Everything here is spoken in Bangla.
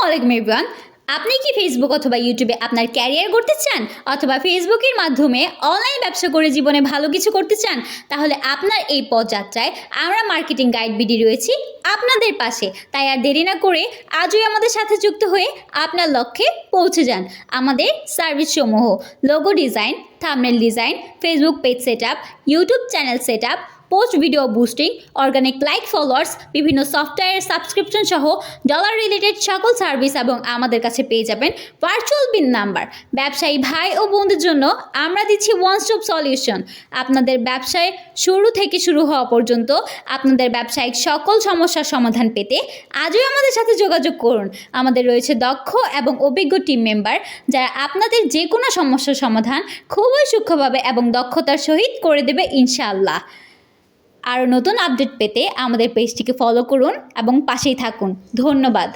আলাইকুম এভরিওয়ান। আপনি কি ফেসবুক অথবা ইউটিউবে আপনার ক্যারিয়ার করতে চান অথবা ফেসবুকের মাধ্যমে অনলাইন ব্যবসা করে জীবনে ভালো কিছু করতে চান? তাহলে আপনার এই পথযাত্রায় আমরা মার্কেটিং গাইড বিডি রয়েছি আপনাদের পাশে। তাই আর দেরি না করে আজই আমাদের সাথে যুক্ত হয়ে আপনার লক্ষ্যে পৌঁছে যান। আমাদের সার্ভিস সমূহ: logo design, thumbnail design, Facebook page setup, YouTube channel setup, post video boosting, organic like followers, বিভিন্ন সফটওয়্যারের সাবস্ক্রিপশন সহ ডলার রিলেটেড সকল সার্ভিস, এবং আমাদের কাছে পেয়ে যাবেন ভার্চুয়াল পিন নাম্বার। ব্যবসায়ী ভাই ও বোনদের জন্য আমরা দিচ্ছি ওয়ান স্টপ সলিউশন। আপনাদের ব্যবসায় শুরু হওয়া পর্যন্ত আপনাদের ব্যবসায়িক সকল সমস্যার সমাধান পেতে আজই আমাদের সাথে যোগাযোগ করুন। আমাদের রয়েছে দক্ষ এবং অভিজ্ঞ টিম মেম্বার, যারা আপনাদের যে কোনো সমস্যার সমাধান খুবই সূক্ষ্মভাবে এবং দক্ষতার সহিত করে দেবে ইনশাআল্লাহ। আরও নতুন আপডেট পেতে আমাদের পেজটিকে ফলো করুন এবং পাশেই থাকুন। ধন্যবাদ।